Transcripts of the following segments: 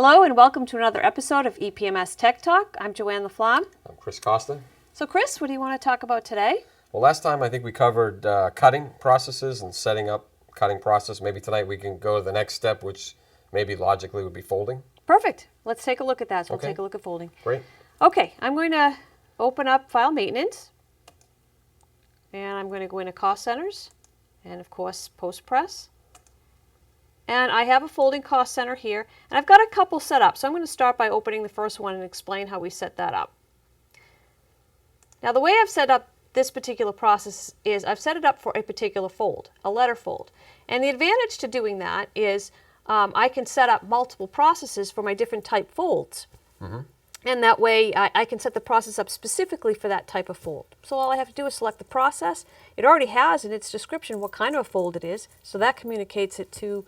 Hello and welcome to another episode of EPMS Tech Talk. I'm Joanne LaFlamme. I'm Chris Costa. So Chris, what do you want to talk about today? Well, last time I think we covered cutting processes and setting up cutting process. Maybe tonight we can go to the next step, which maybe logically would be folding. Perfect. Let's take a look at that. So Okay. we'll take a look at folding. Great. Okay, I'm going to open up File Maintenance. And I'm going to go into Cost Centers. And of course, Post-Press. And I have a folding cost center here. And I've got a couple set up. So I'm going to start by opening the first one and explain how we set that up. Now the way I've set up this particular process is I've set it up for a particular fold, a letter fold. And the advantage to doing that is I can set up multiple processes for my different type folds. Mm-hmm. And that way I can set the process up specifically for that type of fold. So all I have to do is select the process. It already has in its description what kind of a fold it is. So that communicates it to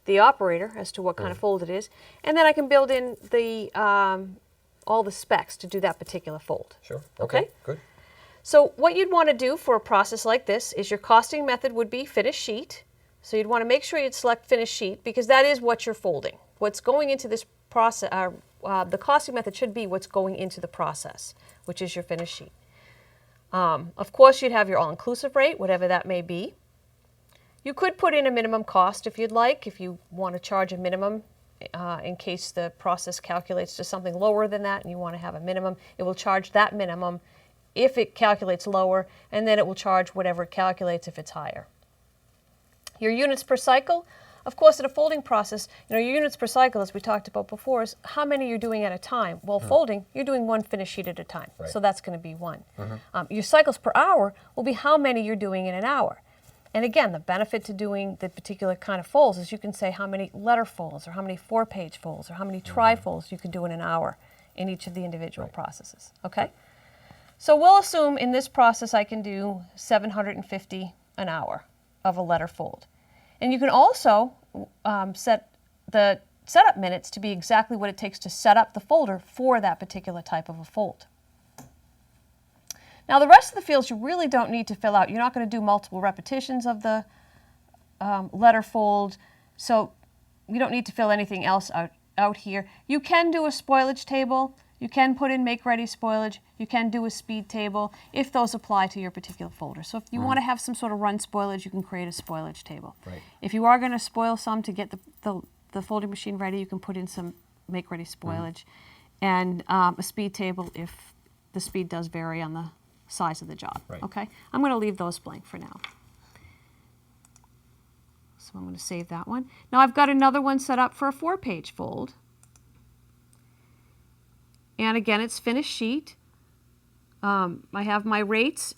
the operator as to what kind of fold it is. And then I can build in the all the specs to do that particular fold. Sure. Okay. Good. So what you'd want to do for a process like this is your costing method would be finish sheet. So you'd want to make sure you'd select finish sheet because that is what you're folding. What's going into this process, the costing method should be what's going into the process, which is your finish sheet. Of course, you'd have your all-inclusive rate, whatever that may be. You could put in a minimum cost if you'd like, if you want to charge a minimum in case the process calculates to something lower than that and you want to have a minimum. It will charge that minimum if it calculates lower, and then it will charge whatever it calculates if it's higher. Your units per cycle, of course, in a folding process, your units per cycle, as we talked about before, is how many you're doing at a time. Well, folding, you're doing one finish sheet at a time, right. So that's going to be one. Mm-hmm. Your cycles per hour will be how many you're doing in an hour. And again, the benefit to doing the particular kind of folds is you can say how many letter folds or how many 4-page folds or how many tri-folds you can do in an hour in each of the individual processes. Okay? So we'll assume in this process I can do 750 an hour of a letter fold. And you can also set the setup minutes to be exactly what it takes to set up the folder for that particular type of a fold. Now the rest of the fields you really don't need to fill out. You're not going to do multiple repetitions of the letter fold, so you don't need to fill anything else out here. You can do a spoilage table. You can put in make-ready spoilage. You can do a speed table if those apply to your particular folder. So if you want to have some sort of run spoilage, you can create a spoilage table. Right. If you are going to spoil some to get the folding machine ready, you can put in some make-ready spoilage and a speed table if the speed does vary on the size of the job. Right. Okay? I'm going to leave those blank for now. So I'm going to save that one. Now I've got another one set up for a 4-page fold. And again, it's finished sheet. I have my rates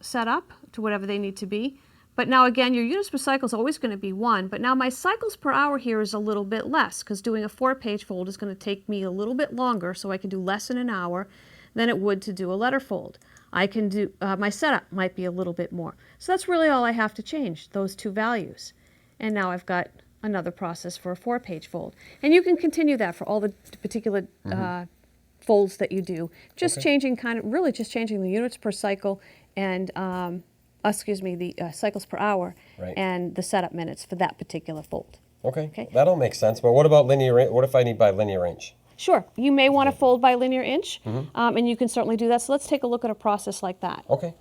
set up to whatever they need to be. But now again, your units per cycle is always going to be 1. But now my cycles per hour here is a little bit less because doing a 4-page fold is going to take me a little bit longer, so I can do less in an hour than it would to do a letter fold. I can do, my setup might be a little bit more. So that's really all I have to change, those two values. And now I've got another process for a 4-page fold. And you can continue that for all the particular folds that you do. Just changing just changing the units per cycle and, the cycles per hour and the setup minutes for that particular fold. Okay. That'll make sense. But what about linear, what if I need by linear inch? Sure. You may want to fold by linear inch, and you can certainly do that. So let's take a look at a process like that. Okay.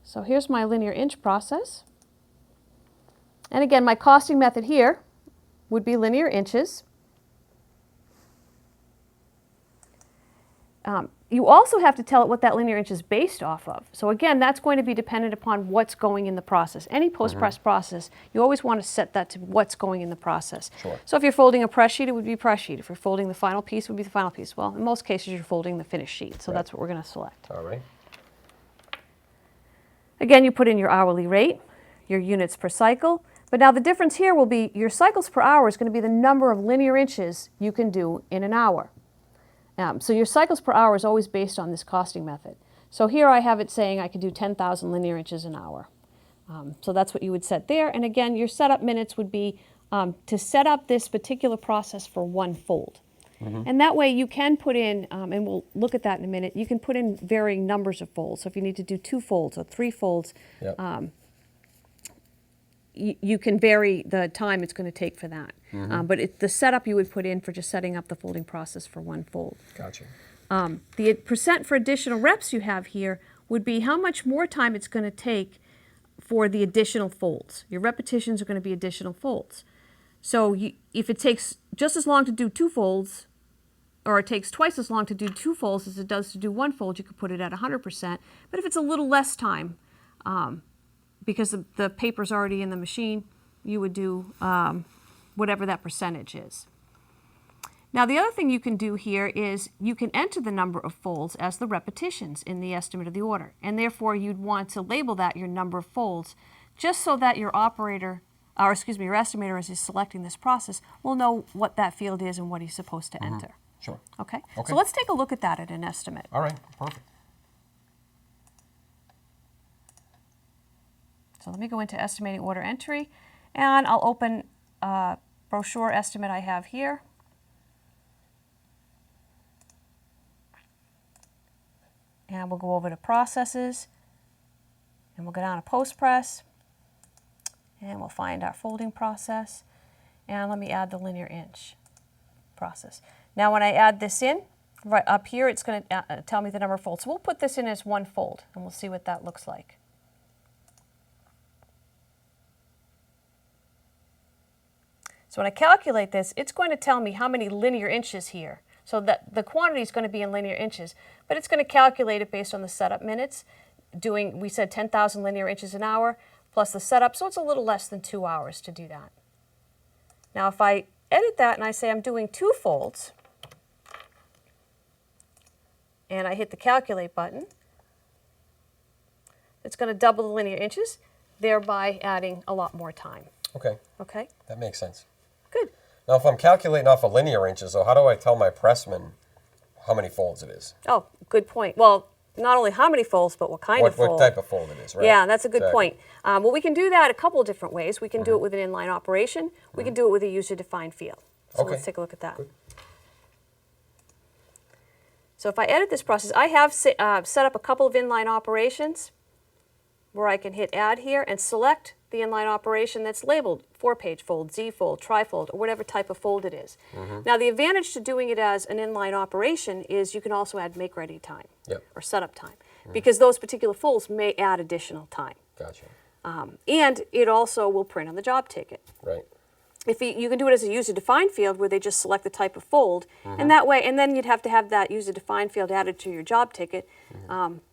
So here's my linear inch process. And again, my costing method here would be linear inches. You also have to tell it what that linear inch is based off of. So again, that's going to be dependent upon what's going in the process. Any post-press process, you always want to set that to what's going in the process. Sure. So if you're folding a press sheet, it would be press sheet. If you're folding the final piece, it would be the final piece. Well, in most cases, you're folding the finished sheet. So that's what we're going to select. All right. Again, you put in your hourly rate, your units per cycle. But now the difference here will be your cycles per hour is going to be the number of linear inches you can do in an hour. So your cycles per hour is always based on this costing method. So here I have it saying I can do 10,000 linear inches an hour. So that's what you would set there. And again, your setup minutes would be to set up this particular process for one fold. And that way you can put in, and we'll look at that in a minute, you can put in varying numbers of folds. So if you need to do 2 folds or 3 folds, you can vary the time it's going to take for that. But the setup you would put in for just setting up the folding process for one fold. Gotcha. The percent for additional reps you have here would be how much more time it's going to take for the additional folds. Your repetitions are going to be additional folds. So if it takes just as long to do 2 folds, or it takes twice as long to do 2 folds as it does to do 1 fold, you could put it at 100%. But if it's a little less time, because the paper's already in the machine, you would do whatever that percentage is. Now, the other thing you can do here is you can enter the number of folds as the repetitions in the estimate of the order, and therefore you'd want to label that your number of folds, just so that your operator, or excuse me, your estimator, as he's selecting this process, will know what that field is and what he's supposed to enter. Sure. Okay? Okay. So let's take a look at that at an estimate. All right, perfect. So let me go into estimating order entry, and I'll open a brochure estimate I have here. And we'll go over to processes, and we'll go down to post-press, and we'll find our folding process, and let me add the linear inch process. Now when I add this in, right up here, it's going to tell me the number of folds. So we'll put this in as 1 fold, and we'll see what that looks like. So when I calculate this, it's going to tell me how many linear inches here. So that the quantity is going to be in linear inches, but it's going to calculate it based on the setup minutes. We said 10,000 linear inches an hour plus the setup, so it's a little less than 2 hours to do that. Now if I edit that and I say I'm doing 2 folds, and I hit the calculate button, it's going to double the linear inches, thereby adding a lot more time. Okay. Okay? That makes sense. Good. Now, if I'm calculating off of linear inches, so how do I tell my pressman how many folds it is? Oh, good point. Well, not only how many folds, but what kind of fold. What type of fold it is, right? Yeah, that's a good Exactly. point. Well, we can do that a couple of different ways. We can do it with an inline operation. We can do it with a user-defined field. So Okay. let's take a look at that. Good. So if I edit this process, I have set up a couple of inline operations where I can hit add here and select the inline operation that's labeled 4-page fold, Z-fold, tri-fold, or whatever type of fold it is. Now the advantage to doing it as an inline operation is you can also add make-ready time or setup time, because those particular folds may add additional time. Gotcha. And it also will print on the job ticket. Right. If you can do it as a user-defined field where they just select the type of fold, and that way, and then you'd have to have that user-defined field added to your job ticket.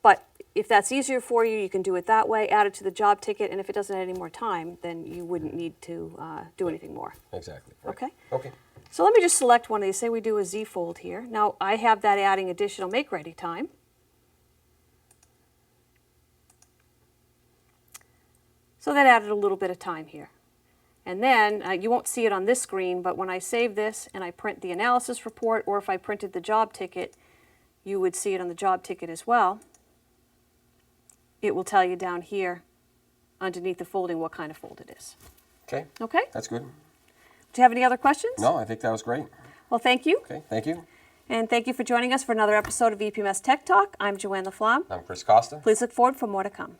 But if that's easier for you, you can do it that way, add it to the job ticket, and if it doesn't add any more time, then you wouldn't need to do anything more. Exactly. Right. Okay? Okay. So let me just select one of these. Say we do a Z-fold here. Now I have that adding additional make-ready time. So that added a little bit of time here. And then, you won't see it on this screen, but when I save this and I print the analysis report, or if I printed the job ticket, you would see it on the job ticket as well. It will tell you down here, underneath the folding, what kind of fold it is. Okay. Okay? That's good. Do you have any other questions? No, I think that was great. Well, thank you. Okay, thank you. And thank you for joining us for another episode of EPMS Tech Talk. I'm Joanne LaFlamme. I'm Chris Costa. Please look forward for more to come.